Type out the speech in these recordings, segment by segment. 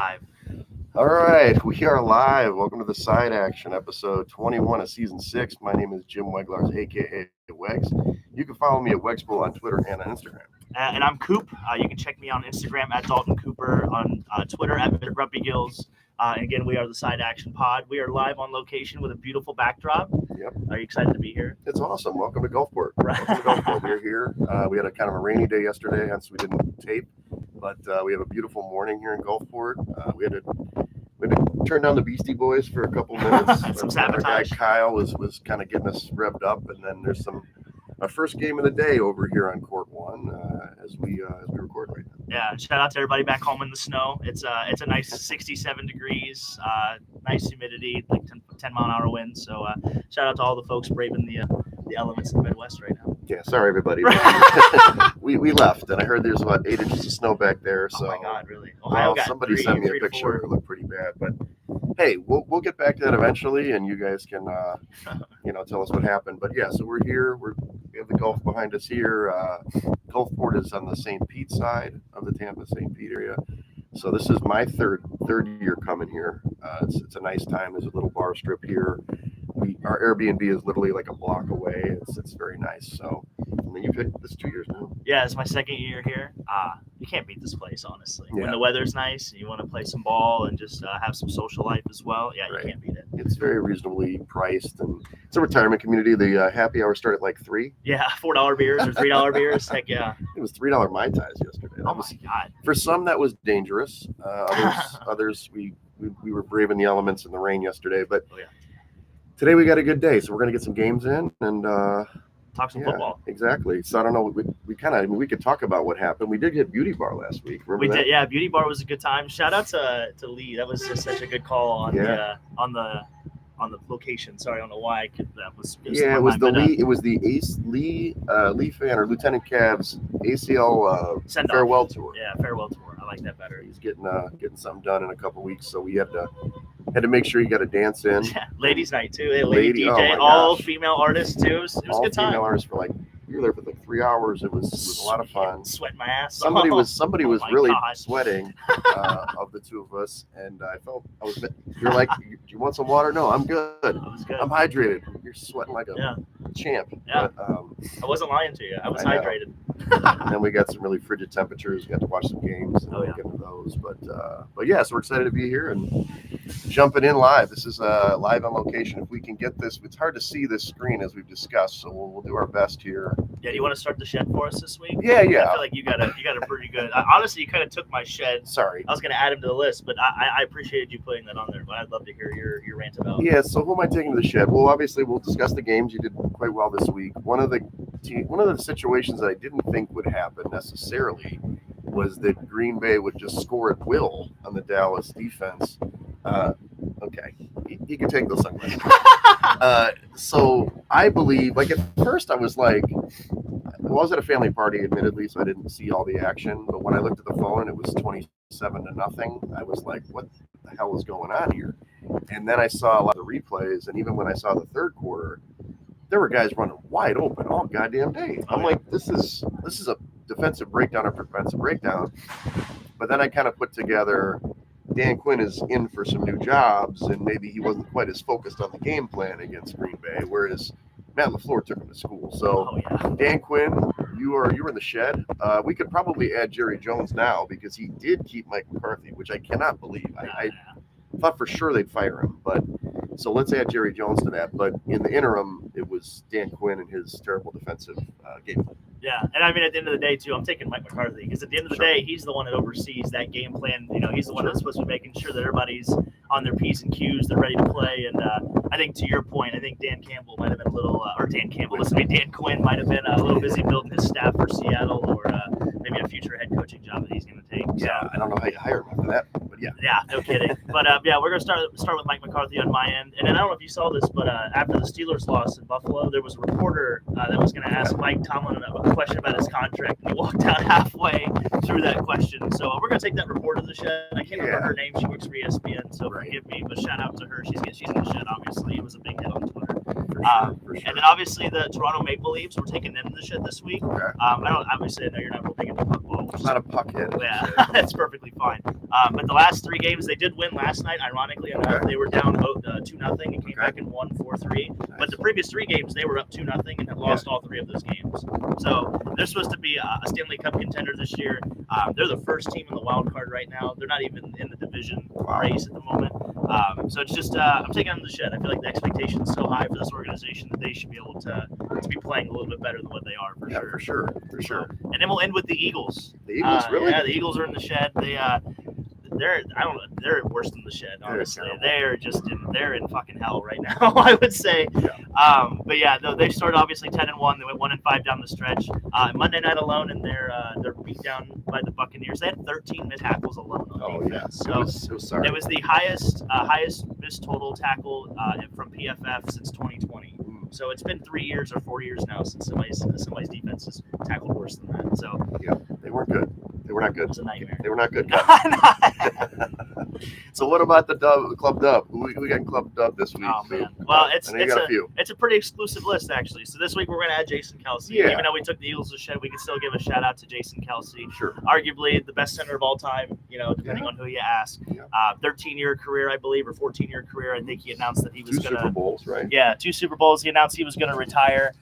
live. All right, we are live. Welcome to the Side Action, episode 21 of season 6. My name is Jim Weglars, aka Wegs. You can follow me at Wegspool on Twitter and on Instagram. And I'm Coop. You can check me on Instagram at Dalton Cooper, on Twitter at Mr. Grumpy Gills. And again, we are the Side Action Pod. We are live on location with a beautiful backdrop. Yep. Are you excited to be here? It's awesome. Welcome to Gulfport. Welcome to Gulfport. We're here. We had a kind of a rainy day yesterday, hence we didn't tape. But we have a beautiful morning here in Gulfport. We had to turn down the Beastie Boys for a couple minutes. Some Our guy sabotage. Kyle was kind of getting us revved up, and then there's a first game of the day over here on Court 1 as we record right now. Yeah, shout out to everybody back home in the snow. It's a nice 67 degrees, nice humidity, like 10 mile an hour wind. So shout out to all the folks braving the elements in the Midwest right now. Yeah, sorry everybody. we left, and I heard there's about 8 inches of snow back there. So Oh my God, really? Ohio got somebody three sent me a to picture. four. It looked pretty bad, but hey, we'll get back to that eventually, and you guys can tell us what happened. But yeah, so we're here. We have the Gulf behind us here. Gulfport is on the St. Pete side of the Tampa St. Pete area. So this is my third year coming here. It's a nice time. There's a little bar strip here. Our Airbnb is literally like a block away. It's very nice. So I mean, you've been this 2 years now. Yeah, it's my second year here. You can't beat this place, honestly. Yeah. When the weather's nice and you want to play some ball and just have some social life as well, yeah, Right. you can't beat it. It's very reasonably priced, and it's a retirement community. The happy hour started at like 3. Yeah, $4 beers or $3 beers. Heck yeah. It was $3 Mai Tais yesterday. That Oh was, my God. for some, that was dangerous. Others, we were braving the elements in the rain yesterday. But Oh, yeah. today we got a good day, so we're gonna get some games in, and Talk some yeah, football. exactly. So I don't know. We could talk about what happened. We did hit Beauty Bar last week. Remember We that? did, yeah. Beauty Bar was a good time. Shout out to Lee. That was just such a good call on Yeah. on the location. Sorry, I don't know why. That was Yeah, it was the Lee. It was the Ace Lee fan or Lieutenant Cav's ACL Send off. farewell tour. Yeah, farewell tour. I like that better. He's getting something done in a couple weeks, so we had to make sure he got a dance in. Yeah, ladies' night too. Hey, lady Oh DJ, my all gosh. female artists too. It was a All good time. female artists for we were there for like 3 hours. It was a lot of fun. Sweating my ass Somebody off. was Oh my really God. sweating of the two of us, and you're like, do you want some water? No, I'm good. That was good. I'm hydrated. You're sweating like a Yeah. champ. Yeah. But, I wasn't lying to you. I was I know. hydrated. and then we got some really frigid temperatures. We got to watch some games and Oh, yeah. get into those. But yeah, so we're excited to be here and jumping in live. This is live on location. If we can get this, it's hard to see this screen as we've discussed, so we'll do our best here. Yeah, do you want to start the shed for us this week? Yeah. I feel like you got a pretty good. Honestly, you kind of took my shed. Sorry. I was going to add him to the list, but I appreciated you putting that on there. But I'd love to hear your rant about. Yeah, so who am I taking to the shed? Well, obviously, we'll discuss the games. You did quite well this week. One of the situations that I didn't think would happen necessarily was that Green Bay would just score at will on the Dallas defense. Okay, you can take those sunglasses. So I believe, at first I was like, I was at a family party, admittedly, so I didn't see all the action. But when I looked at the phone, it was 27-0. I was like, what the hell is going on here? And then I saw a lot of the replays, and even when I saw the third quarter, there were guys running wide open all goddamn day. I'm like, this is a defensive breakdown after defensive breakdown. But then I kind of put together, Dan Quinn is in for some new jobs, and maybe he wasn't quite as focused on the game plan against Green Bay, whereas Matt LaFleur took him to school. So Oh yeah. Dan Quinn, you were in the shed. We could probably add Jerry Jones now because he did keep Mike McCarthy, which I cannot believe. I thought for sure they'd fire him, but so let's add Jerry Jones to that. But in the interim, it was Dan Quinn and his terrible defensive game plan. Yeah, and I mean, at the end of the day, too, I'm taking Mike McCarthy because at the end of the Sure. day, he's the one that oversees that game plan. He's the one that's supposed to be making sure that everybody's on their P's and Q's, they're ready to play. And I think to your point, I think Dan Campbell might have been a little, or Dan Campbell, Dan Quinn might have been a little busy building his staff for Seattle or maybe a future head coaching job that he's going to take. So, Yeah, I don't know how you hire him after that, but yeah. Yeah, no kidding. But yeah, we're gonna start with Mike McCarthy on my end, and then I don't know if you saw this, but after the Steelers lost in Buffalo, there was a reporter that was gonna ask Mike Tomlin a question about his contract, and he walked out halfway through that question. So we're gonna take that reporter to the shed. I can't remember her name. She works for ESPN, so Right. forgive me, but shout out to her. She's in the shed, obviously. It was a big hit on Twitter. For sure. And then obviously the Toronto Maple Leafs, we're taking them to the shed this week. Okay. I don't obviously know you're not really taking the puck ball. I'm not a puckhead. Yeah, that's perfectly fine. But the last 3 games they did win last night. Ironically enough, Okay. they were down 2-0 and came back and won 4-3. Nice. But the previous 3 games they were up 2-0 and have lost all 3 of those games. So they're supposed to be a Stanley Cup contender this year. They're the first team in the wild card right now. They're not even in the division race at the moment. So it's just I'm taking them to the shed. I feel like the expectation is so high for this organization that they should be able to be playing a little bit better than what they are for sure. For sure. And then we'll end with the Eagles. The Eagles, really? Yeah, the Eagles are in the shed. They're worse than the shed, honestly. They're in fucking hell right now, I would say. Yeah. But yeah, they started obviously 10-1. They went 1-5 down the stretch. Monday night alone, and they're beat down by the Buccaneers. They had 13 missed tackles alone on defense. Yeah. It was the highest missed total tackle from PFF since 2020. So it's been 3 years or 4 years now since somebody's defense has tackled worse than that. So yeah, they weren't good. They were not good. It was a nightmare. They were not good. So what about the Club Dub? We got Club Dub this week. Oh man. Well, it's a pretty exclusive list actually. So this week we're going to add Jason Kelsey. Yeah. Even though we took the Eagles to shed, we can still give a shout out to Jason Kelsey. Sure. Arguably the best center of all time. Depending on who you ask. Yeah. 13-year career, I believe, or 14-year career. I think he announced that he was going to Super Bowls, right? Yeah, 2 Super Bowls. He announced he was going to retire.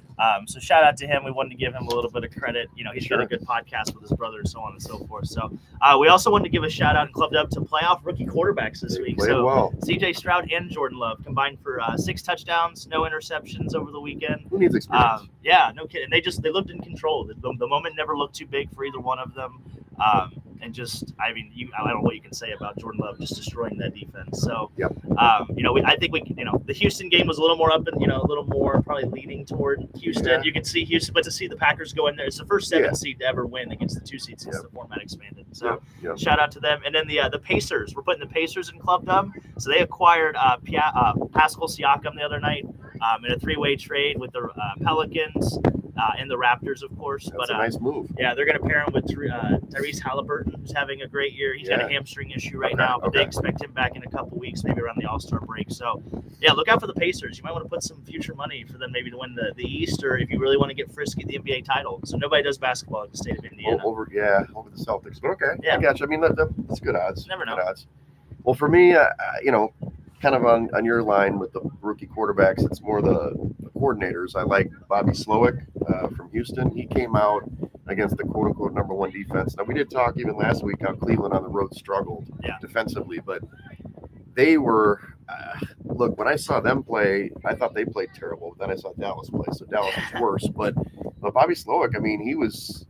So shout out to him. We wanted to give him a little bit of credit. He's got a good podcast with his brother and so on and so forth. So we also wanted to give a shout out and clubbed up to playoff rookie quarterbacks this week. So well. CJ Stroud and Jordan Love combined for 6 touchdowns, no interceptions over the weekend. Who needs experience? Yeah, no kidding. They looked in control. The moment never looked too big for either one of them. I don't know what you can say about Jordan Love just destroying that defense. So, yep. I think the Houston game was a little more up and, a little more probably leaning toward Houston. Yeah. You could see Houston, but to see the Packers go in there, it's the first 7 seed to ever win against the 2 seed since the format expanded. So, shout out to them. And then the Pacers, we're putting the Pacers in Club Dub. So they acquired Pascal Siakam the other night in a 3-way trade with the Pelicans. And the Raptors, of course. That's a nice move. Yeah, they're going to pair him with Tyrese Halliburton, who's having a great year. He's got a hamstring issue right now, but they expect him back in a couple weeks, maybe around the All-Star break. So, yeah, look out for the Pacers. You might want to put some future money for them maybe to win the East, or if you really want to get frisky, the NBA title. So nobody does basketball in the state of Indiana. Over the Celtics. But okay, yeah. I got you. I mean, that's good odds. Never know. Good odds. Well, for me, kind of on your line with the rookie quarterbacks, it's more the coordinators. I like Bobby Slowick from Houston. He came out against the quote-unquote number 1 defense. Now, we did talk even last week how Cleveland on the road struggled defensively, but they were look, when I saw them play, I thought they played terrible. But then I saw Dallas play, so Dallas was worse. But Bobby Slowick, I mean, he was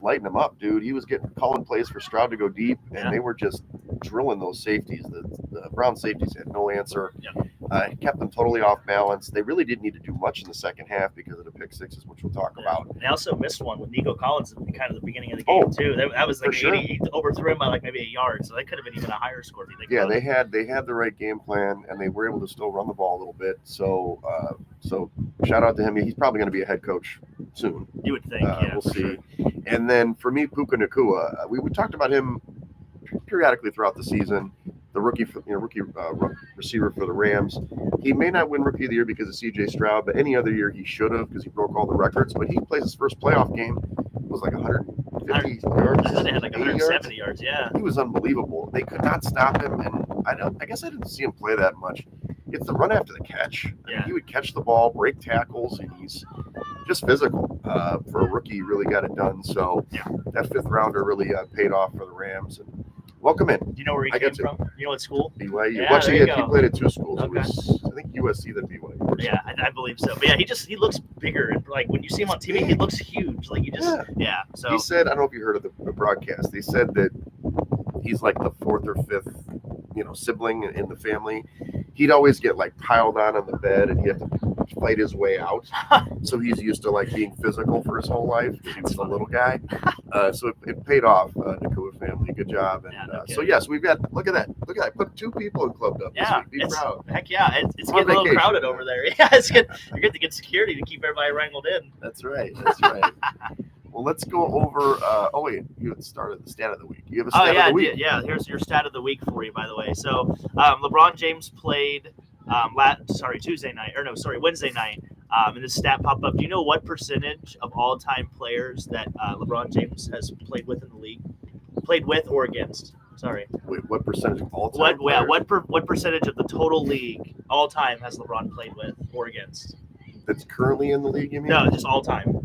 lighting them up, dude. He was calling plays for Stroud to go deep, and they were just drilling those safeties. The Brown safeties had no answer. Kept them totally off balance. They really didn't need to do much in the second half because of the pick sixes, which we'll talk about. They also missed one with Nico Collins at kind of the beginning of the game too. That was like he overthrew him by like maybe 8 yards, so that could have been even a higher score. If you think they had the right game plan, and they were able to still run the ball a little bit. So shout out to him. He's probably going to be a head coach soon. You would think. We'll see. Sure. And then for me, Puka Nacua, we talked about him periodically throughout the season. The rookie receiver for the Rams. He may not win Rookie of the Year because of C.J. Stroud, but any other year he should have because he broke all the records. But he plays his first playoff game. It was like 150 yards. I thought they had like 170 yards. Yeah, he was unbelievable. They could not stop him, and I guess I didn't see him play that much. It's the run after the catch. I mean, he would catch the ball, break tackles, and he's just physical. For a rookie, he really got it done. So that 5th rounder really paid off for the Rams. And welcome in. Do you know where he came from? You know what school? BYU. Yeah, well, actually, he played at 2 schools. Okay. It was, I think, USC then BYU. Yeah, I believe so. But yeah, he looks bigger. And like when you see him on TV, he looks huge. Like So he said, I don't know if you heard of the broadcast. They said that he's like the 4th or 5th, sibling in the family. He'd always get like piled on the bed, and he had to fight his way out. So he's used to like being physical for his whole life because he was a little guy. So it paid off. Nakua family, good job. And so yes, we've got look at that. I put 2 people in Club Dub this week. Be proud. Heck yeah, it's getting a little crowded over there. Yeah, it's good. You're good to get security to keep everybody wrangled in. That's right. Well, let's go over. You had started the stat of the week. You have a stat of the week. Yeah. Here's your stat of the week for you, by the way. So LeBron James played Wednesday night. And this stat popped up. Do you know what percentage of all-time players that LeBron James has played with in the league? Played with or against? Sorry. Wait, what percentage of all time? What percentage of the total league all time has LeBron played with or against? That's currently in the league, you mean? No, just all time.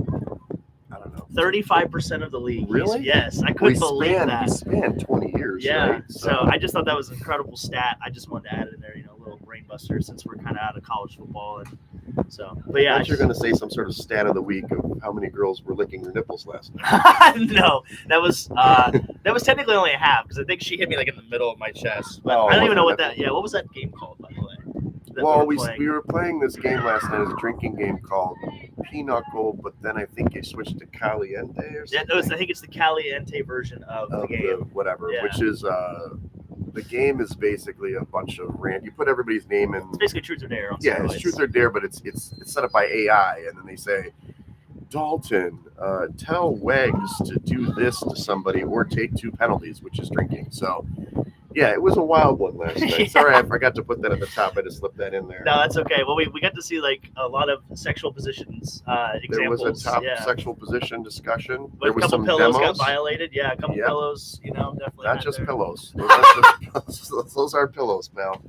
I don't know. 35% of the league. Really? Yes, I couldn't believe that. He spanned 20 years. Yeah. Right? So I just thought that was an incredible stat. I just wanted to add it in there, a little brain buster since we're kind of out of college football, and so. But yeah, I thought you were going to say some sort of stat of the week of how many girls were licking their nipples last night. No, that was technically only a half because I think she hit me like in the middle of my chest. But I don't even know what that. Yeah, what was that game called, by the way? Well, we were playing this game last night. It was a drinking game called Pinochle, but then I think you switched to Caliente or something. Yeah, I think it's the Caliente version of the game. Which is the game is basically a bunch of random. You put everybody's name in. It's basically truth or dare. It's truth or dare, but it's set up by AI, and then they say, Dalton, tell Wags to do this to somebody or take 2 penalties, which is drinking. So. Yeah, it was a wild one last night. Yeah. Sorry, I forgot to put that at the top. I just slipped that in there. No, that's okay. Well, we got to see like a lot of sexual positions examples. There was a top sexual position discsion. But there was a couple some pillows demos. got violated. Yeah, a couple pillows. Definitely. Not just there. pillows. Those are pillows, pal.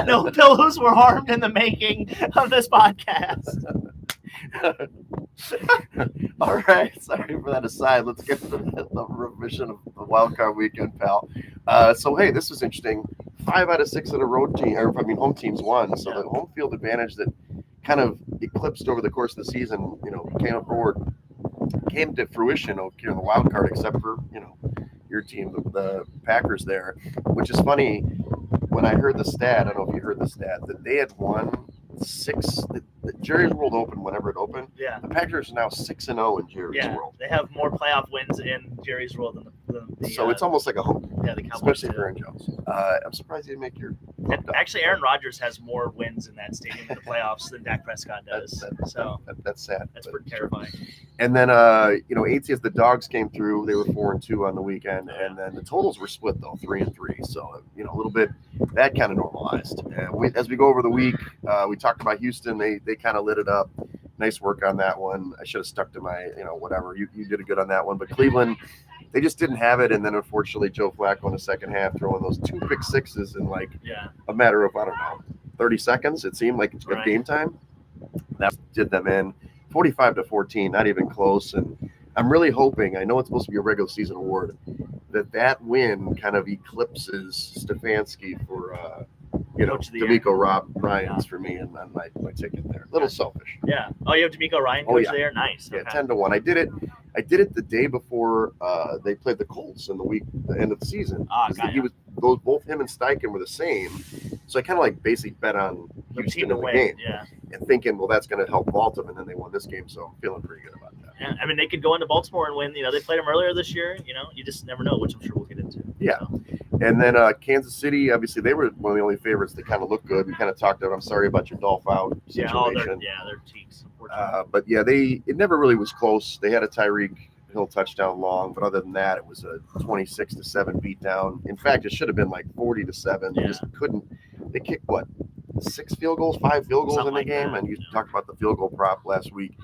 No pillows were harmed in the making of this podcast. All right, sorry for that aside. Let's get to the revision of the wild card weekend, pal. So hey, this was interesting. 5 out of 6 of the home teams won. So the home field advantage that kind of eclipsed over the course of the season, came to fruition in the wild card, except for your team, the Packers there, which is funny. When I heard the stat, I don't know if you heard the stat, that they had won 6. The Jerry's World Open, whenever it opened, the Packers are now 6-0 in Jerry's World. They have more playoff wins in Jerry's World than the so it's almost like a home. Yeah, the Cowboys. Especially for Aaron Jones. I'm surprised he didn't make your. Actually, Aaron Rodgers has more wins in that stadium in the playoffs than Dak Prescott does. That's sad. That's pretty terrifying. And then, ATS, the Dogs came through. They were 4-2 on the weekend, and then the totals were split though, 3-3. So a little bit that kind of normalized. And as we go over the week, we talked about Houston. They kind of lit it up. Nice work on that one. I should have stuck to my, whatever. You did a good on that one. But Cleveland, they just didn't have it. And then, unfortunately, Joe Flacco in the second half throwing those 2 pick sixes in a matter of, 30 seconds. It seemed like it's game time. That did them in 45-14, not even close. And I'm really hoping, I know it's supposed to be a regular season award, that win kind of eclipses Stefanski for D'Amico Ryans for me and on my ticket there. A little selfish. Yeah. Oh, you have D'Amico Ryan coach there? Nice. Yeah, 10-1. I did it the day before they played the Colts in the end of the season. Both him and Steichen were the same. So I kind of basically bet on Houston in the game. Yeah. And thinking, well, that's going to help vault them, and then they won this game, so I'm feeling pretty good about that. Yeah, I mean, they could go into Baltimore and win. They played them earlier this year. You just never know, which I'm sure we'll get into. Yeah. So. And then Kansas City, obviously, they were one of the only favorites that kind of looked good. We kind of talked about, I'm sorry about your Dolph out situation. Their cheeks, unfortunately. But yeah, it never really was close. They had a Tyreek Hill touchdown long, but other than that, it was a 26-7 beatdown. In fact, it should have been 40-7. They just couldn't. They kicked 5 field goals in the game, and you talked about the field goal prop last week.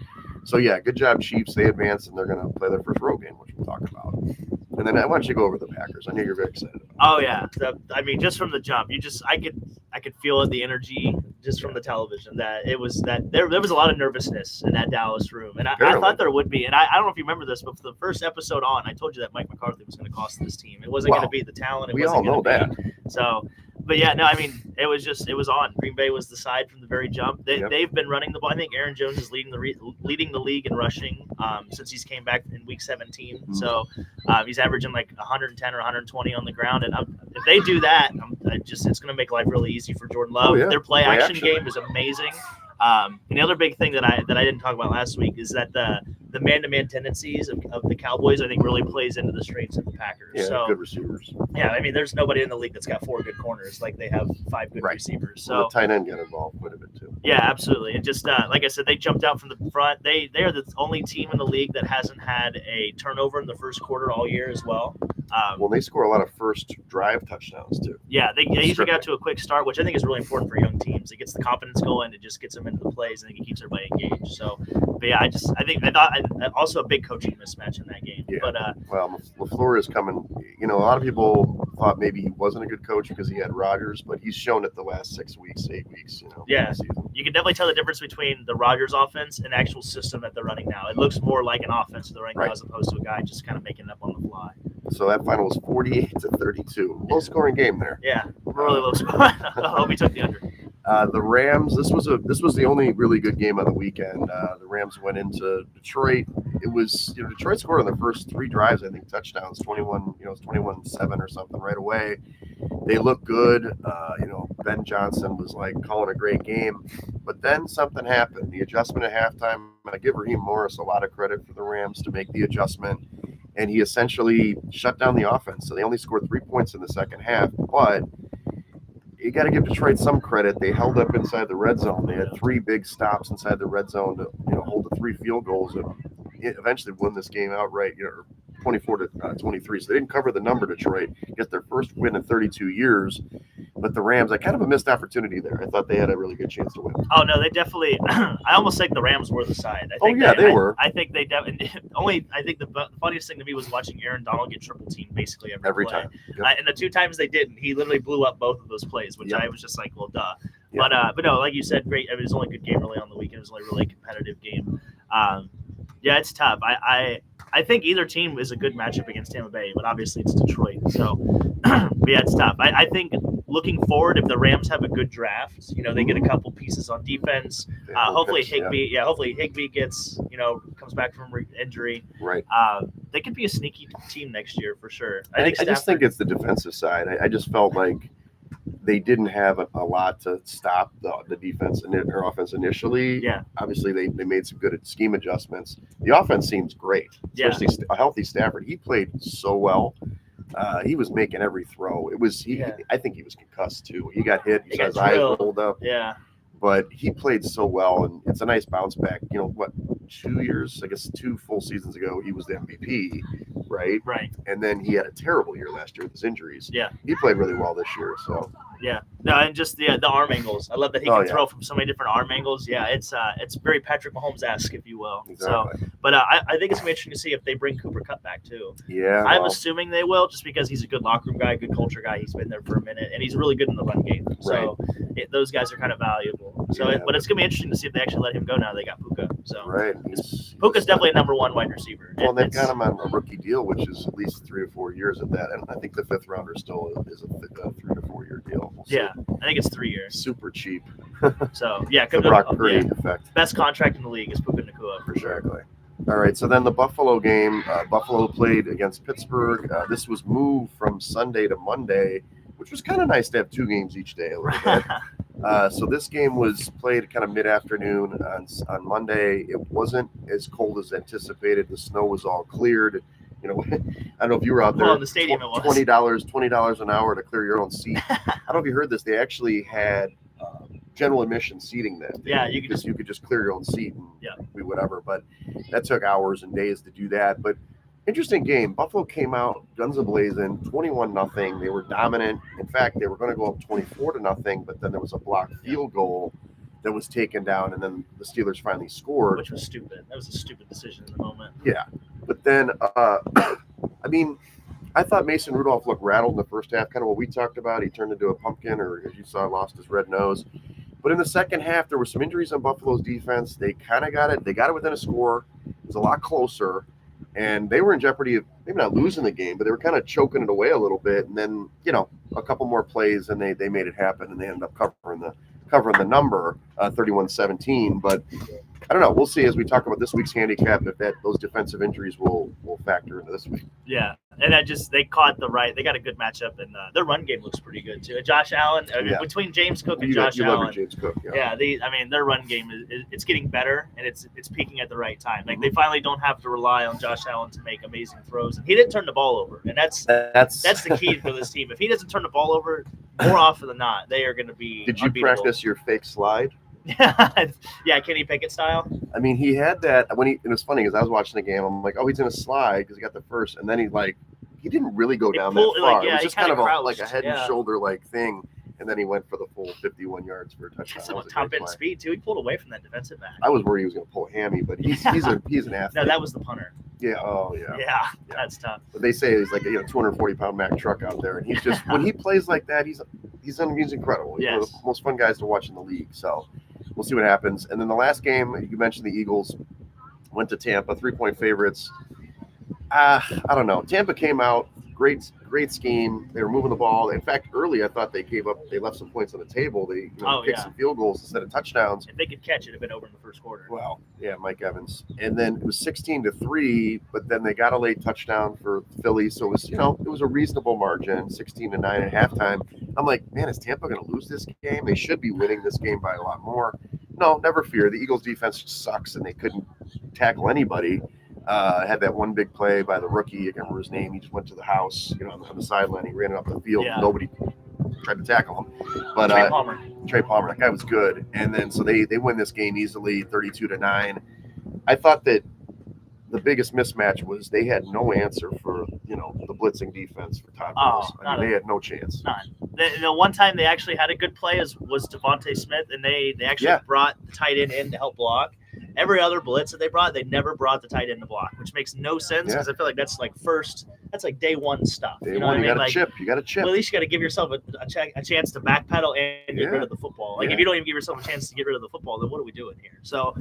So yeah, good job, Chiefs. They advanced, and they're going to play their first road game, which we'll talk about. And then I want you to go over the Packers. I know you're very excited about it. Oh yeah, just from the jump, I could feel it, the energy just from the television. That it was that there was a lot of nervousness in that Dallas room, and I thought there would be. And I don't know if you remember this, but for the first episode on, I told you that Mike McCarthy was going to cost this team. It wasn't going to be the talent. We all know that. So. But yeah, no, I mean, it was on. Green Bay was the side from the very jump. They've been running the ball. I think Aaron Jones is leading the league in rushing since he's came back in week 17. Mm-hmm. So he's averaging 110 or 120 on the ground. And if they do that, it's going to make life really easy for Jordan Love. Their play action game is amazing. And the other big thing that I didn't talk about last week is that the man-to-man tendencies of the Cowboys, I think, really plays into the strengths of the Packers. Yeah, so, good receivers. Yeah, I mean, there's nobody in the league that's got 4 good corners like they have 5 good receivers. So the tight end got involved quite a bit too. Yeah, absolutely. And just like I said, they jumped out from the front. They are the only team in the league that hasn't had a turnover in the first quarter all year as well. Well, they score a lot of first drive touchdowns too. Yeah, they usually got to a quick start, which I think is really important for young teams. It gets the confidence going, it just gets them into the plays, and I think it keeps everybody engaged. So, but yeah, I thought also a big coaching mismatch in that game. Yeah. But well, LaFleur is coming. A lot of people thought maybe he wasn't a good coach because he had Rodgers, but he's shown it the last 6 weeks, 8 weeks. Yeah, you can definitely tell the difference between the Rodgers offense and the actual system that they're running now. It looks more like an offense they're running now as opposed to a guy just kind of making it up on the fly. So that final was 48-32. Low scoring game there. Yeah, really low score. I hope he took the under. The Rams. This was the only really good game of the weekend. The Rams went into Detroit. It was Detroit scored on their first 3 drives. I think touchdowns. 21. It was 21-7 or something right away. They looked good. Ben Johnson was like calling a great game, but then something happened. The adjustment at halftime. I give Raheem Morris a lot of credit for the Rams to make the adjustment. And he essentially shut down the offense. So they only scored 3 points in the second half. But you got to give Detroit some credit. They held up inside the red zone. They had 3 big stops inside the red zone to hold the 3 field goals and eventually win this game outright. 24-23. So they didn't cover the number. Detroit get their first win in 32 years. But the Rams, I kind of a missed opportunity there. I thought they had a really good chance to win. Oh no, they definitely. I almost think the Rams were the side. They were. I think they definitely. I think the funniest thing to me was watching Aaron Donald get triple teamed basically every play. Time. Yep. And the 2 times they didn't, he literally blew up both of those plays, which I was just like, well, duh. Yep. But no, like you said, great. I mean, it was only a good game really on the weekend. It was only a really competitive game. Yeah, it's tough. I think either team is a good matchup against Tampa Bay, but obviously it's Detroit. So, but yeah, it's tough. I think looking forward, if the Rams have a good draft, they get a couple pieces on defense. Hopefully Higbee, hopefully Higbee gets, comes back from injury. Right. They could be a sneaky team next year for sure. I just think it's the defensive side. I just felt like they didn't have a lot to stop the defense or offense initially. Yeah. Obviously, they made some good scheme adjustments. The offense seems great, especially a healthy Stafford. He played so well. He was making every throw. I think he was concussed too. He got hit. His eyes rolled up. Yeah. But he played so well, and it's a nice bounce back. 2 years, I guess 2 full seasons ago, he was the MVP, right? Right. And then he had a terrible year last year with his injuries. Yeah. He played really well this year, so. Yeah. No, and just the arm angles. I love that he can throw from so many different arm angles. Yeah, it's very Patrick Mahomes-esque, if you will. Exactly. So, but I think it's gonna be interesting to see if they bring Cooper Kupp back too. Yeah. I'm assuming they will, just because he's a good locker room guy, good culture guy. He's been there for a minute, and he's really good in the run game. So those guys are kind of valuable. So, but it's gonna be interesting to see if they actually let him go now. They got Puka. So right. Puka's definitely a number 1 wide receiver. Well, they've got him on a rookie deal, which is at least 3 or 4 years at that, and I think the 5th rounder still is a 3 to 4 year deal. Yeah, I think it's 3 years. Super cheap. So yeah, the Brock Purdy effect. Best contract in the league is Puka Nacua for sure. Exactly. All right, so then the Buffalo game. Buffalo played against Pittsburgh. This was moved from Sunday to Monday, which was kind of nice to have 2 games each day a little bit. So this game was played kind of mid-afternoon on Monday. It wasn't as cold as anticipated. The snow was all cleared. I don't know if you were out there. Well, in the stadium it was. $20 an hour to clear your own seat. I don't know if you heard this. They actually had general admission seating then. Yeah, you could just clear your own seat and do whatever. But that took hours and days to do that. But interesting game. Buffalo came out guns a-blazing, 21-0. They were dominant. In fact, they were going to go up 24-0, but then there was a blocked field goal that was taken down, and then the Steelers finally scored. Which was stupid. That was a stupid decision in the moment. Yeah. But then, I thought Mason Rudolph looked rattled in the first half, kind of what we talked about. He turned into a pumpkin, or as you saw, lost his red nose. But in the second half, there were some injuries on Buffalo's defense. They kind of got it. They got it within a score. It was a lot closer. And they were in jeopardy of maybe not losing the game, but they were kind of choking it away a little bit. And then, a couple more plays, and they made it happen, and they ended up covering the number, 31-17. But I don't know. We'll see as we talk about this week's handicap if those defensive injuries will factor into this week. Yeah, and they got a good matchup, and their run game looks pretty good too. Josh Allen, between James Cook and Josh Allen, James Cook, their run game it's getting better, and it's peaking at the right time. Like they finally don't have to rely on Josh Allen to make amazing throws. And he didn't turn the ball over, and that's the key for this team. If he doesn't turn the ball over more often than not, they are going to be. Did you practice your fake slide? Yeah, Kenny Pickett style. I mean, he had that it was funny because I was watching the game. I'm like, oh, he's gonna slide because he got the first, and then he he didn't really go down pulled, that far. like, yeah, it was he just kind of kinda like a crouched, head and yeah. shoulder like thing, and then he went for the full 51 yards for a touchdown. That's That about was a top great end play. speed too. He pulled away from that defensive back. I was worried he was going to pull a hammy, but he's an athlete. No, that was the punter. Yeah. Oh yeah. Yeah, that's tough. But they say he's like a 240-pound Mack truck out there, and he's just when he plays like that, he's incredible. He's one of the most fun guys to watch in the league. So we'll see what happens. And then the last game, you mentioned the Eagles went to Tampa, 3-point favorites. I don't know. Tampa came out, great scheme. They were moving the ball. In fact, early I thought they left some points on the table. They kicked some field goals instead of touchdowns. If they could catch it, it'd have been over in the first quarter. Well, yeah, Mike Evans. And then it was 16-3, but then they got a late touchdown for Philly, so it was a reasonable margin, 16-9 at halftime. I'm like, man, is Tampa going to lose this game? They should be winning this game by a lot more. No, never fear. The Eagles defense just sucks, and they couldn't tackle anybody. Had that one big play by the rookie. I can't remember his name. He just went to the house, on the sideline. He ran it up the field. Yeah. Nobody tried to tackle him. But Trey Palmer, that guy was good. And then so they win this game easily, 32-9. I thought that the biggest mismatch was they had no answer for the blitzing defense for Todd Bowles. They had no chance. None. The one time they actually had a good play was Devontae Smith, and they actually brought the tight end in to help block. Every other blitz that they brought, they never brought the tight end to block, which makes no sense because I feel like that's like day one stuff. Day one, you got to chip. You got to chip. Well, at least you got to give yourself a chance to backpedal and get rid of the football. Like if you don't even give yourself a chance to get rid of the football, then what are we doing here? So,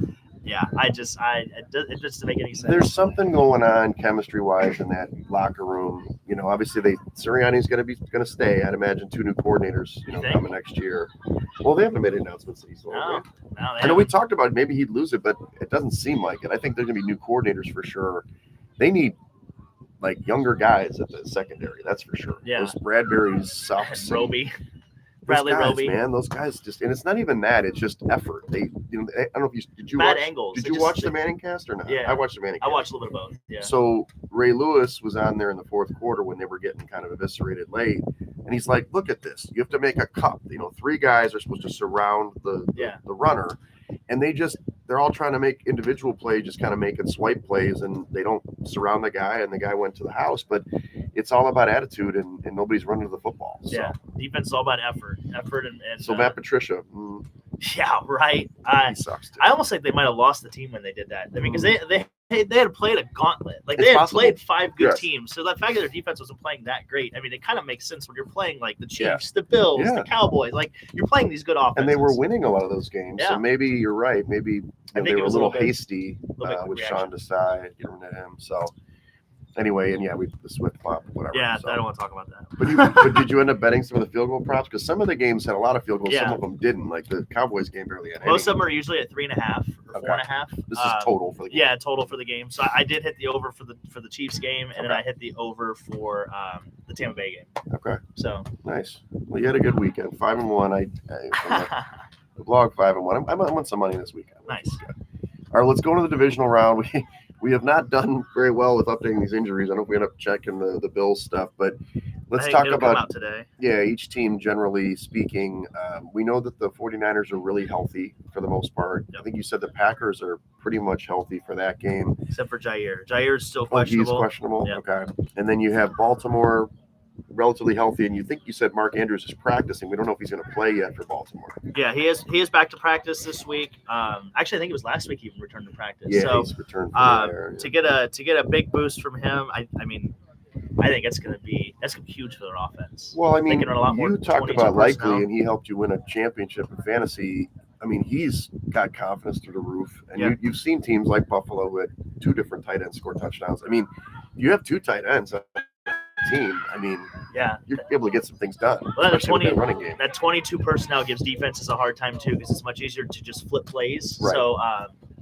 yeah, it doesn't make any sense. There's something going on chemistry-wise in that locker room. Obviously Sirianni's going to stay. I'd imagine 2 new coordinators, coming next year. Well, they haven't made announcements that he's going. No, I know we talked about maybe he'd lose it, but it doesn't seem like it. I think there's going to be new coordinators for sure. They need younger guys at the secondary. That's for sure. Yeah. Those Bradbury's sucks. Bradley Roby, man, those guys and it's not even that. It's just effort. They, I don't know if you bad angles. Did you watch the Manning cast or not? Yeah, I watched the Manning cast. I watched a little bit of both. Yeah. So Ray Lewis was on there in the fourth quarter when they were getting kind of eviscerated late, and he's like, "Look at this. You have to make a cup. 3 guys are supposed to surround the runner, and they're all trying to make individual play, just kind of making swipe plays, and they don't surround the guy, and the guy went to the house. But it's all about attitude, and nobody's running to the football. So. Yeah, defense is all about effort, and so Matt Patricia. Yeah, right. He sucks too. I almost think they might have lost the team when they did that. I mean, because they had played a gauntlet. They had played 5 good teams. So the fact that their defense wasn't playing that great, I mean, it kind of makes sense when you're playing like the Chiefs, the Bills, the Cowboys. Like you're playing these good offenses. And they were winning a lot of those games. Yeah. So maybe you're right. Maybe they were a little hasty with Sean Desai, getting rid of him. So anyway, and the Swift flop, whatever. Yeah, so. I don't want to talk about that. But did you end up betting some of the field goal props? Because some of the games had a lot of field goals. Some of them didn't. Like the Cowboys game barely had any. Most of them are usually at 3.5 or 4.5. This is total for the game. Yeah, total for the game. So I did hit the over for the Chiefs game, and then I hit the over for the Tampa Bay game. Okay. So nice. Well, you had a good weekend. 5-1. The blog 5-1. I want some money this weekend. Nice. All right, let's go to the divisional round. We have not done very well with updating these injuries. I don't know if we end up checking the Bills stuff, but let's talk about today. Yeah, each team generally speaking. We know that the 49ers are really healthy for the most part. Yep. I think you said the Packers are pretty much healthy for that game. Except for Jair. Jair's still questionable. He's questionable? Yep. Okay. And then you have Baltimore relatively healthy, and you said Mark Andrews is practicing. We don't know if he's going to play yet for Baltimore. Yeah, he is back to practice this week. Actually, I think it was last week he returned to practice. Yeah, so, he's returned from there. To get a big boost from him, I mean, I think that's gonna be huge for their offense. Well, I mean, you talked about likely, and he helped you win a championship in fantasy. I mean, he's got confidence through the roof, and you've seen teams like Buffalo with 2 different tight ends score touchdowns. I mean, you have 2 tight ends. Team, I mean, you're able to get some things done. Well, that 22 personnel gives defenses a hard time too, because it's much easier to just flip plays. Right. So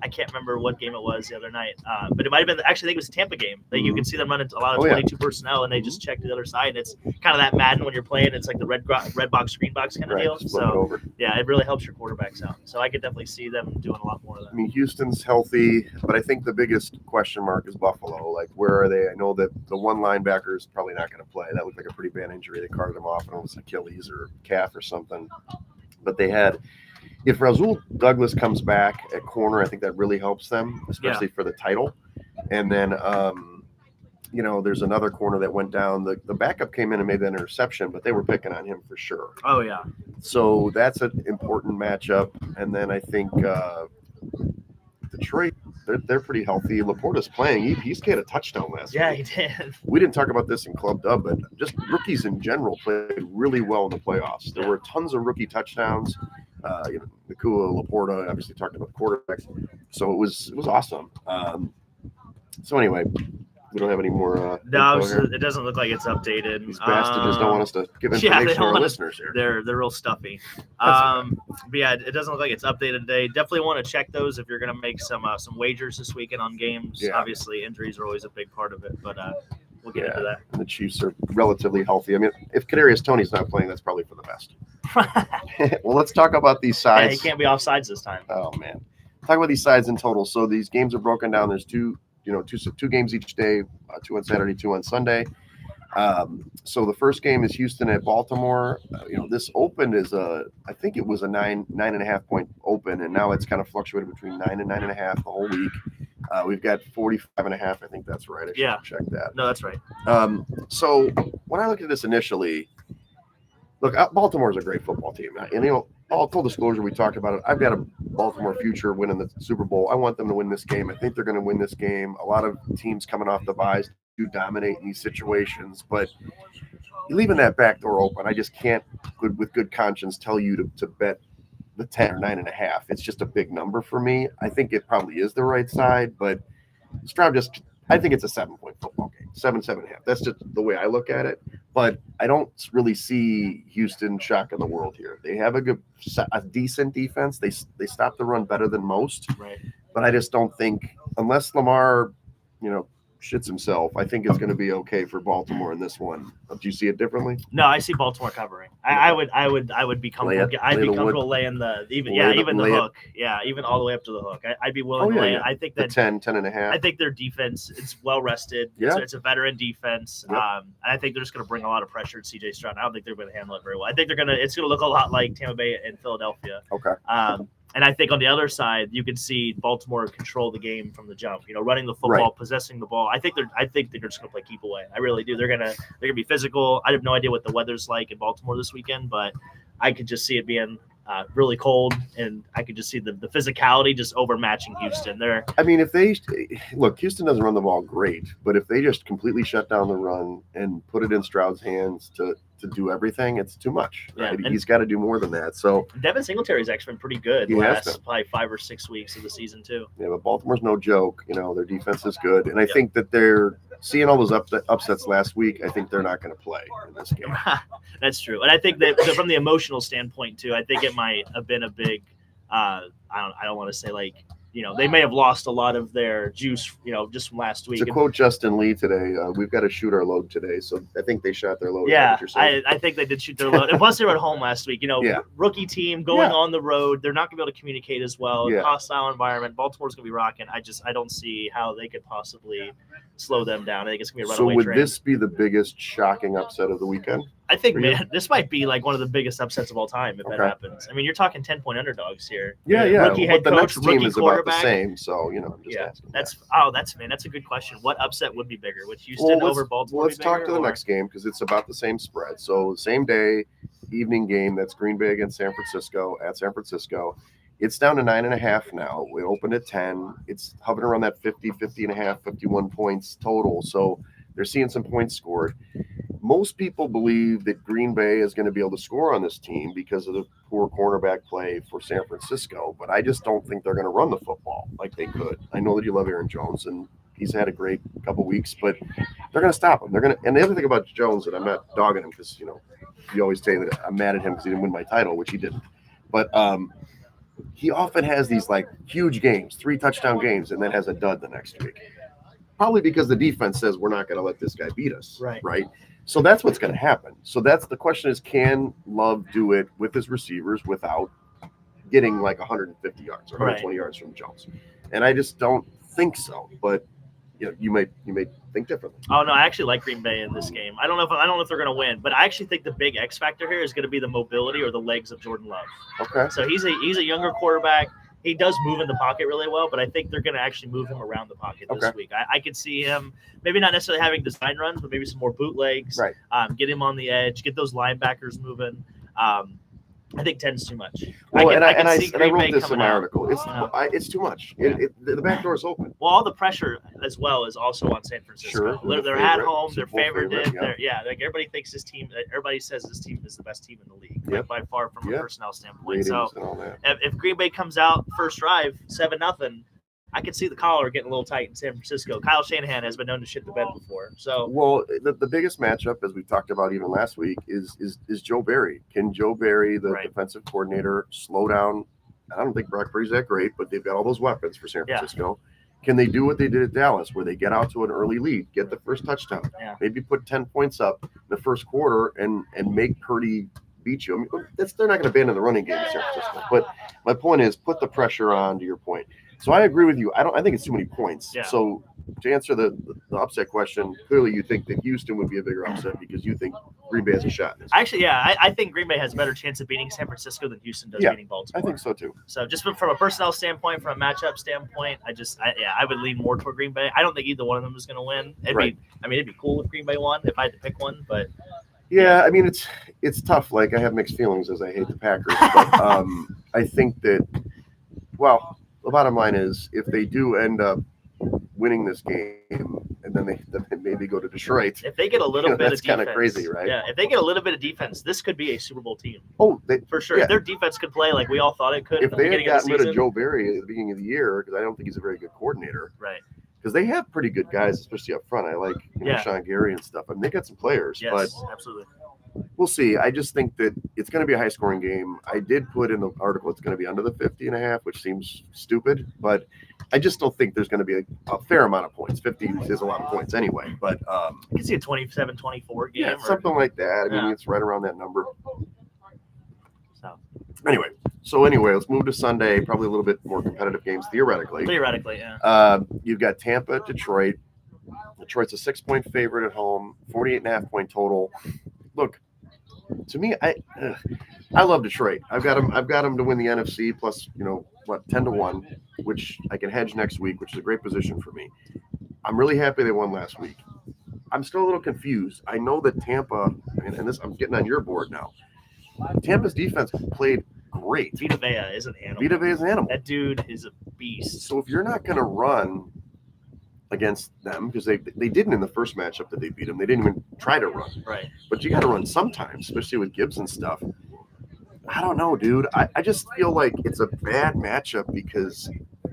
I can't remember what game it was the other night, but it might have been. Actually, I think it was a Tampa game. That you can see them running a lot of 22 personnel, and they just check to the other side. And it's kind of that Madden when you're playing. It's like the red box, green box kind of deal. So it really helps your quarterbacks out. So I could definitely see them doing a lot more of that. I mean, Houston's healthy, but I think the biggest question mark is Buffalo. Like, where are they? I know that the one linebacker is probably not going to play. That looked like a pretty bad injury. They carted him off, and it was Achilles or calf or something. But they had. If Rasul Douglas comes back at corner, I think that really helps them, especially for the title. And then there's another corner that went down. The backup came in and made that interception, but they were picking on him for sure. Oh yeah. So that's an important matchup. And then I think Detroit, they're pretty healthy. Laporta's playing. He's got a touchdown last Yeah, week. he did. We didn't talk about this in Club Dub, but just rookies in general played really well in the playoffs. There were tons of rookie touchdowns. Nakua, Laporta, obviously talked about the quarterbacks. So it was awesome. So anyway, we don't have any more. No, it doesn't look like it's updated. These bastards don't want us to give information to our listeners here. They're real stuffy. But yeah, it doesn't look like it's updated today. Definitely want to check those if you're going to make some wagers this weekend on games. Yeah. Obviously, injuries are always a big part of it, but we'll get into that. And the Chiefs are relatively healthy. I mean, if Kadarius Toney's not playing, that's probably for the best. Well, let's talk about these sides. Yeah, he can't be off sides this time. Oh man, talk about these sides in total. So these games are broken down. There's two games each day, 2 on Saturday, 2 on Sunday. So the first game is Houston at Baltimore. This opened as I think it was a 9.5 point open, and now it's kind of fluctuated between 9 and 9.5 the whole week. We've got 45.5. I think that's right. I should check that. No, that's right. So when I looked at this initially, look, Baltimore's a great football team, and all full disclosure, we talked about it. I've got a Baltimore future winning the Super Bowl. I want them to win this game. I think they're going to win this game. A lot of teams coming off the byes do dominate in these situations, but leaving that back door open, I just can't, with good conscience, tell you to bet the 10 or 9.5. It's just a big number for me. I think it probably is the right side, but Stroud I think it's a 7-point football game, 7.5. That's just the way I look at it. But I don't really see Houston shocking the world here. They have a decent defense. They stop the run better than most. Right. But I just don't think, unless Lamar, shits himself, I think it's going to be okay for Baltimore in this one. Do you see it differently? No, I see Baltimore covering. I would be comfortable. I'd be comfortable laying the hook. Yeah, even all the way up to the hook. I'd be willing to lay it. I think that 10.5. I think their defense, it's well rested. Yeah. It's a veteran defense. Yep. I think they're just going to bring a lot of pressure to CJ Stroud. I don't think they're going to handle it very well. I think it's going to look a lot like Tampa Bay and Philadelphia. Okay. And I think on the other side, you can see Baltimore control the game from the jump. Running the football, possessing the ball. I think they're just going to play keep away. I really do. They're gonna be physical. I have no idea what the weather's like in Baltimore this weekend, but I could just see it being really cold, and I could just see the physicality just overmatching Houston. Houston doesn't run the ball great, but if they just completely shut down the run and put it in Stroud's hands to do everything, it's too much. Right? Yeah, he's got to do more than that. So Devin Singletary's actually been pretty good the last probably 5 or 6 weeks of the season too. Yeah, but Baltimore's no joke. Their defense is good, and I think that they're seeing all those upsets last week. I think they're not going to play in this game. That's true, and I think that from the emotional standpoint too, I think it might have been a big. I don't want to say they may have lost a lot of their juice, just from last week. To quote Justin Lee today, we've got to shoot our load today. So I think they shot their load. Yeah, I think they did shoot their load. And plus, they were at home last week. Rookie team going on the road. They're not going to be able to communicate as well. Yeah. Hostile environment. Baltimore's going to be rocking. I don't see how they could possibly slow them down. I think it's going to be a runaway train. So would this be the biggest shocking upset of the weekend? I think, man, this might be one of the biggest upsets of all time if that happens. I mean, you're talking 10-point underdogs here. Yeah. Rookie head the coach, next team rookie is quarterback. About the same. So I'm just asking. That's a good question. What upset would be bigger? Would Houston over Baltimore? Let's talk to the next game because it's about the same spread. So same day, evening game. That's Green Bay against San Francisco at San Francisco. It's down to 9.5 now. We opened at 10. It's hovering around that 50.5, 51 points total. So they're seeing some points scored. Most people believe that Green Bay is going to be able to score on this team because of the poor cornerback play for San Francisco, but I just don't think they're going to run the football like they could. I know that you love Aaron Jones, and he's had a great couple weeks, but they're going to stop him. And the other thing about Jones, that I'm not dogging him because, you always say that I'm mad at him because he didn't win my title, which he didn't. But he often has these huge games, 3 touchdown games, and then has a dud the next week. Probably because the defense says we're not going to let this guy beat us. Right. So that's what's going to happen. So that's the question is, can Love do it with his receivers without getting 150 yards or 120 yards from Jones? And I just don't think so. But you may think differently. Oh no, I actually like Green Bay in this game. I don't know if they're going to win, but I actually think the big X factor here is going to be the mobility or the legs of Jordan Love. Okay. So he's a younger quarterback. he does move in the pocket really well, but I think they're going to actually move him around the pocket this week. I could see him maybe not necessarily having design runs, but maybe some more bootlegs. Right. Get him on the edge, get those linebackers moving. I think 10's too much. Well, I wrote Bay this in my article. It's too much. The back door is open. Well, all the pressure as well is also on San Francisco. Sure, they're at home. They're favored. Yeah. Like everybody thinks this team. Everybody says this team is the best team in the league, Yep. by far from a personnel standpoint. Ratings So and all that. if Green Bay comes out first drive 7-0, I could see the collar getting a little tight in San Francisco. Kyle Shanahan has been known to shit the bed before. So, well, the biggest matchup, as we talked about even last week, is Joe Barry. Can Joe Barry, the defensive coordinator, slow down? I don't think Brock Purdy's that great, but they've got all those weapons for San Francisco. Yeah. Can they do what they did at Dallas, where they get out to an early lead, get the first touchdown, maybe put 10 points up in the first quarter, and make Purdy beat you? I mean, they're not going to abandon the running game in San Francisco. But my point is, put the pressure on. To your point. So I agree with you. I think it's too many points. Yeah. So to answer the upset question, clearly you think that Houston would be a bigger upset because you think Green Bay has a shot. Actually, I think Green Bay has a better chance of beating San Francisco than Houston does beating Baltimore. I think so too. So just from a personnel standpoint, from a matchup standpoint, I would lean more toward Green Bay. I don't think either one of them is going to win. It'd be cool if Green Bay won if I had to pick one, but. Yeah, I mean it's tough. Like, I have mixed feelings as I hate the Packers, but I think that, well, the bottom line is, if they do end up winning this game and then they maybe go to Detroit, if they get a little bit that's of defense, kind of crazy, right? Yeah, if they get a little bit of defense, this could be a Super Bowl team. Oh, for sure. Yeah. If their defense could play like we all thought it could. If they had gotten rid of Joe Barry at the beginning of the year, because I don't think he's a very good coordinator, right? Because they have pretty good guys, especially up front. I like Sean Gary and stuff. I mean, they got some players, but absolutely. We'll see. I just think that it's going to be a high-scoring game. I did put in the article it's going to be under the 50.5, which seems stupid, but I just don't think there's going to be a fair amount of points. 50 is a lot of points anyway, but you can see a 27-24 game. Yeah, something like that. I mean, it's right around that number. So anyway, let's move to Sunday. Probably a little bit more competitive games theoretically. Yeah. You've got Tampa, Detroit. Detroit's a 6-point favorite at home. 48.5 point total. Look, to me, I love Detroit. I've got them to win the NFC plus 10-1, which I can hedge next week, which is a great position for me. I'm really happy they won last week. I'm still a little confused. I know that Tampa, and this, I'm getting on your board now. Tampa's defense played great. Vita Vea is an animal. That dude is a beast. So if you're not going to run against them, because they didn't in the first matchup that they beat them, they didn't even try to run. Right. But you got to run sometimes, especially with Gibbs and stuff. I don't know, dude. I just feel like it's a bad matchup because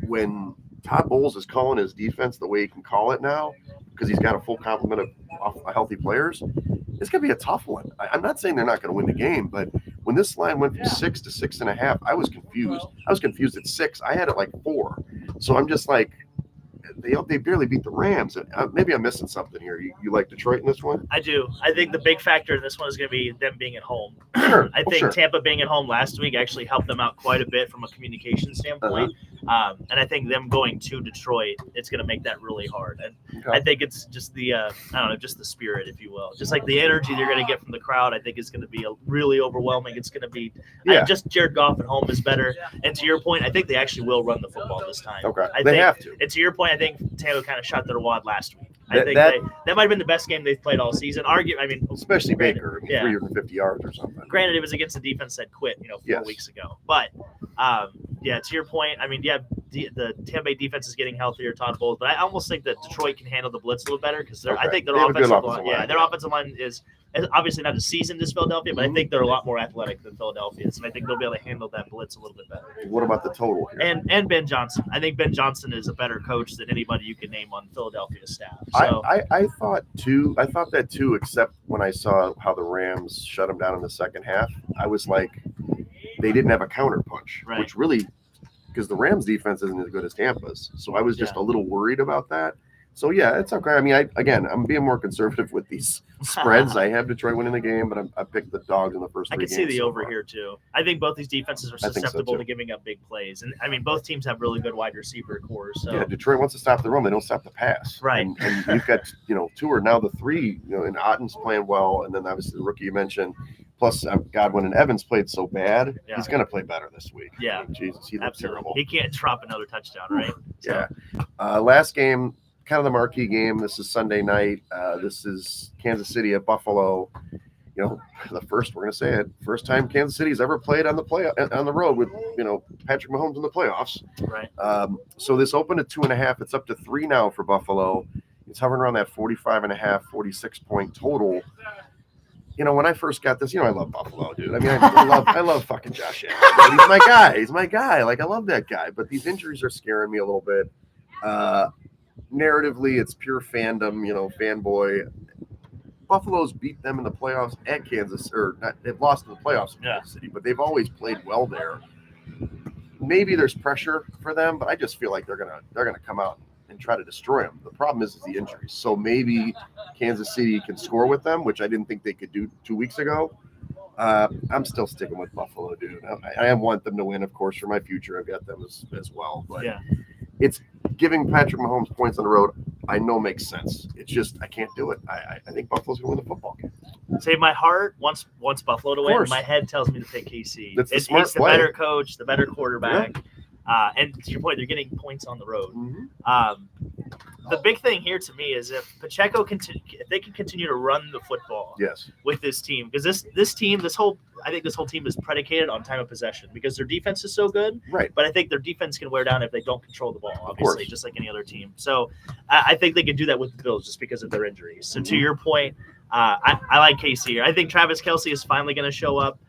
when Todd Bowles is calling his defense the way he can call it now, because he's got a full complement of healthy players, it's going to be a tough one. I'm not saying they're not going to win the game, but when this line went from 6 to 6.5, I was confused. I was confused at 6. I had it like 4. So I'm just like, they barely beat the Rams. Maybe I'm missing something here. You like Detroit in this one? I do. I think the big factor in this one is going to be them being at home. Sure. I think Tampa being at home last week actually helped them out quite a bit from a communication standpoint. And I think them going to Detroit, it's going to make that really hard. And I think it's just the just the spirit, if you will. Just like the energy they're going to get from the crowd, I think is going to be really overwhelming. It's going to be just Jared Goff at home is better. And to your point, I think they actually will run the football this time. Okay. They have to. And to your point, I think Tampa kind of shot their wad last week. I think that might have been the best game they've played all season. Especially Baker, 350 yards or something. Granted, it was against a defense that quit, 4 weeks ago. But to your point, the Tampa Bay defense is getting healthier, Todd Bowles, but I almost think that Detroit can handle the blitz a little better because I think their offensive line, their offensive line is obviously not as seasoned as Philadelphia, but I think they're a lot more athletic than Philadelphia's, and I think they'll be able to handle that blitz a little bit better. What about the total here? And Ben Johnson. I think Ben Johnson is a better coach than anybody you can name on Philadelphia's staff. So, I thought that too, except when I saw how the Rams shut them down in the second half. I was like, they didn't have a counter punch, which really, because the Rams defense isn't as good as Tampa's. So I was just a little worried about that. So, yeah, it's okay. I mean, I'm being more conservative with these spreads. I have Detroit winning the game, but I picked the dogs in the first 3 games. I can see the over here, too. I think both these defenses are susceptible to giving up big plays. And, both teams have really good wide receiver cores. So. Yeah, Detroit wants to stop the run. They don't stop the pass. Right. And you've got, 2 or now the 3, and Otten's playing well. And then, obviously, the rookie you mentioned. Plus, Godwin and Evans played so bad. Yeah. He's going to play better this week. Yeah. I mean, Jesus, he looked Absolutely. terrible. He can't drop another touchdown, right? Yeah. Last game, kind of the marquee game. This is Sunday night. This is Kansas City at Buffalo. You know, we're going to say it, first time Kansas City's ever played on the road with, Patrick Mahomes in the playoffs. Right. So this opened at 2.5. It's up to 3 now for Buffalo. It's hovering around that 45.5, 46 point total. When I first got this, I love Buffalo, dude. I mean, I love fucking Josh Allen. He's my guy. He's my guy. Like, I love that guy. But these injuries are scaring me a little bit. Narratively, it's pure fandom, fanboy. Buffalo's beat them in the playoffs at Kansas, or not, they've lost in the playoffs in Kansas City, but they've always played well there. Maybe there's pressure for them, but I just feel like they're gonna come out and try to destroy them. The problem is the injuries. So maybe Kansas City can score with them, which I didn't think they could do 2 weeks ago. I'm still sticking with Buffalo, dude. I want them to win, of course, for my future. I've got them as well, but it's giving Patrick Mahomes points on the road. I know makes sense. It's just I can't do it. I think Buffalo's gonna win the football game. Say my heart wants Buffalo to win. My head tells me to pick KC. It's the better coach, the better quarterback. Yeah. And to your point, they're getting points on the road. Mm-hmm. The big thing here to me is if Pacheco if they can continue to run the football with this team, because this whole team is predicated on time of possession because their defense is so good. Right. But I think their defense can wear down if they don't control the ball, obviously, just like any other team. So I think they can do that with the Bills just because of their injuries. So to your point, I like KC. I think Travis Kelce is finally going to show up.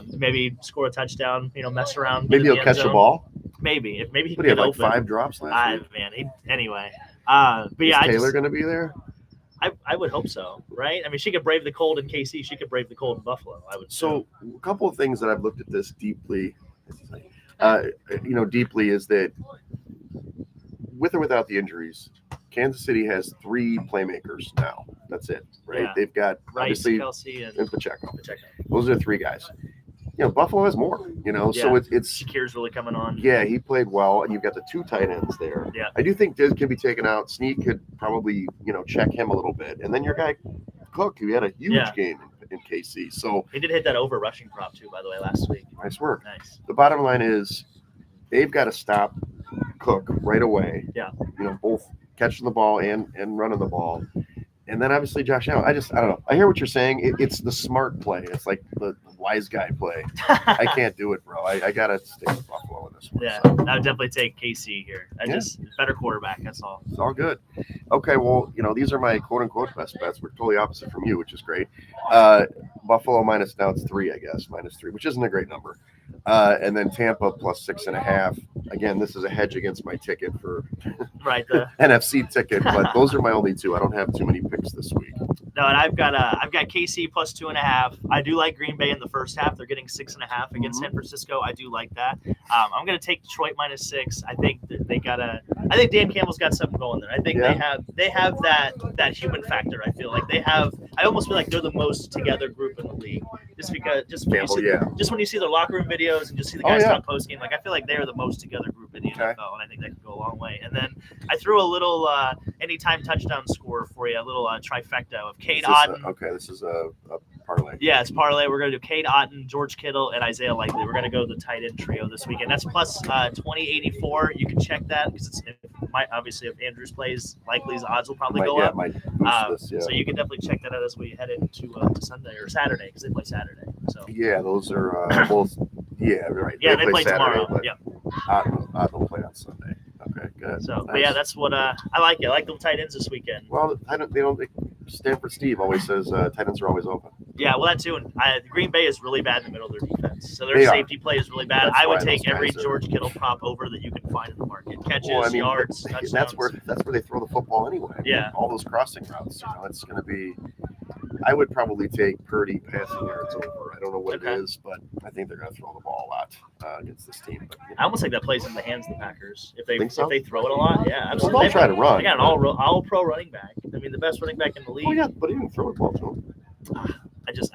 Maybe score a touchdown. Mess around. Maybe he'll catch the ball. Maybe he had like 5 drops last week. Man, anyway. But yeah, is Taylor going to be there? I would hope so, right? I mean, she could brave the cold in KC. She could brave the cold in Buffalo. So a couple of things that I've looked at this deeply, deeply is that with or without the injuries, Kansas City has 3 playmakers now. That's it, right? Yeah. They've got Rice, obviously Kelce, and Pacheco. Those are the 3 guys. Buffalo has more, so it's Shakir's really coming on. Yeah, he played well, and you've got the 2 tight ends there. Yeah. I do think Diz can be taken out. Sneak could probably, check him a little bit. And then your guy Cook, who had a huge game in KC. So he did hit that over rushing prop too, by the way, last week. Nice work. Nice. The bottom line is they've got to stop Cook right away. Yeah. Both catching the ball and running the ball. And then obviously Josh Allen. I don't know. I hear what you're saying. It's the smart play. It's like the wise guy play. I can't do it, bro. I got to stick with Buffalo in this one. Yeah, so. I would definitely take KC here. Just better quarterback. That's all. It's all good. Okay, well, these are my quote-unquote best bets. We're totally opposite from you, which is great. Buffalo minus, now it's 3, I guess, -3, which isn't a great number. And then Tampa plus 6.5. Again, this is a hedge against my ticket for the NFC ticket, but those are my only 2. I don't have too many picks this week. No, and I've got KC plus 2.5. I do like Green Bay in the first half. They're getting 6.5 against San Francisco. I do like that. I'm going to take Detroit -6. I think I think Dan Campbell's got something going there. I think they have that human factor. I feel like I almost feel like they're the most together group in the league. When you see their locker room videos and just see the guys talk post game, I feel like they are the most together group in the NFL, and I think that could go a long way. And then I threw a little anytime touchdown score for you, a little trifecta of Cade Otton. This is a parlay. Yeah, it's parlay. We're going to do Cade Otton, George Kittle, and Isaiah Likely. We're going to go the tight end trio this weekend. That's plus 2084. You can check that because obviously if Andrews plays, Likely's odds will probably go up. So you can definitely check that out as we head into Sunday or Saturday because they play Saturday. So those are both. Yeah, right. Yeah, they play Saturday, tomorrow. Yeah. Odd will play on Sunday. Okay, good. So, nice. But yeah, that's what I like. I like the tight ends this weekend. Well, Stanford Steve always says tight ends are always open. Yeah, well, that too. And Green Bay is really bad in the middle of their defense. So their safety play is really bad. I would take every George Kittle prop over that you can find in the market. Catches, yards, touchdowns. That's where they throw the football anyway. Yeah. All those crossing routes. It's going to be. I would probably take Purdy passing yards over. I don't know what it is, but I think they're going to throw the ball a lot against this team. But, I almost think that plays in the hands of the Packers if they throw it a lot. Yeah, absolutely. Well, they'll try to run. They got an all-pro running back. I mean, the best running back in the league. Oh yeah, but he didn't throw the ball to him.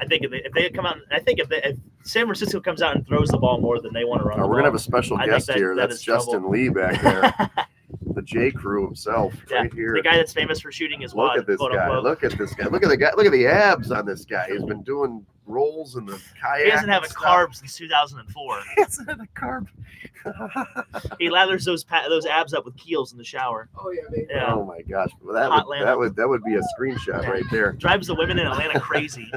I think if they come out, if San Francisco comes out and throws the ball more than they want to run, we're going to have a special guest here. That's Justin Lee back there. The J Crew himself, right here. The guy that's famous for shooting his wad. Look at this guy. Look at this guy. Look at the guy. Look at the abs on this guy. He's been doing rolls and the kayak. He hasn't had a and carb since 2004. He hasn't had a carb. He lathers those abs up with Keels in the shower. Oh yeah, baby. Yeah. Oh my gosh, well, Hot that would be a screenshot right there. Drives the women in Atlanta crazy.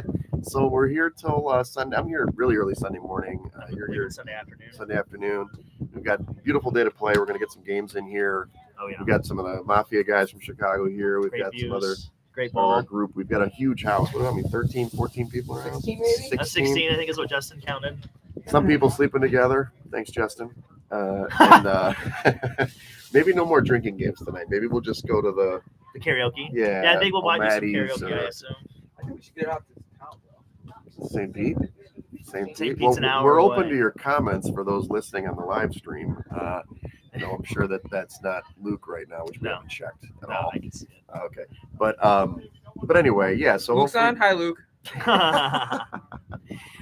So we're here till Sunday. I'm here really early Sunday morning. You're here Sunday afternoon. Sunday afternoon. We've got a beautiful day to play. We're gonna get some games in here. Oh yeah. We've got some of the Mafia guys from Chicago here. We've Great got views. some other Great part of our ball. group. We've got a huge house. What do I mean? 13, 14 people around? 16 maybe? 16, I think, is what Justin counted. Some people sleeping together. Thanks, Justin. And maybe no more drinking games tonight. Maybe we'll just go to the The karaoke. yeah. Yeah, I think we'll buy you some O'Maddie's, karaoke, I assume. I think we should get out to town, though. St. Pete. St. St. Pete. Pete's an hour We're open away. to your comments for those listening on the live stream. I'm sure that's not Luke right now, which we No. haven't checked at No, all. I can see it. Okay, but anyway, yeah. So Luke's hopefully- on. Hi, Luke.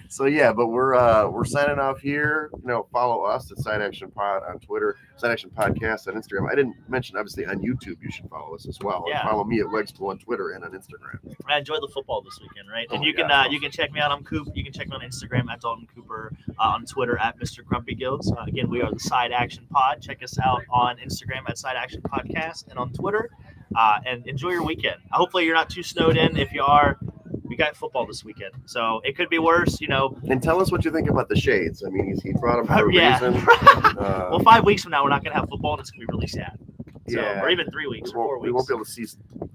So yeah, but we're signing off here. Follow us at Side Action Pod on Twitter, Side Action Podcast on Instagram. I didn't mention obviously on YouTube you should follow us as well. Yeah. And follow me at Wegspool on Twitter and on Instagram. I enjoyed the football this weekend, right? And Oh, you can yeah. you can check me out on Coop. You can check me on Instagram at Dalton Cooper, on Twitter at Mr. Grumpy Gills. Again, we are the Side Action Pod. Check us out on Instagram at Side Action Podcast and on Twitter. And enjoy your weekend. Hopefully you're not too snowed in. If you are, we got football this weekend, so it could be worse. And tell us what you think about the shades. I mean, he brought them for a Yeah. reason. Well, 5 weeks from now we're not gonna have football, and it's gonna be really sad. So, Yeah. or even 3 weeks or 4 weeks. We won't be able to see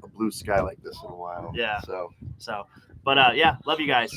a blue sky like this in a while. Yeah. So So, but yeah, love you guys.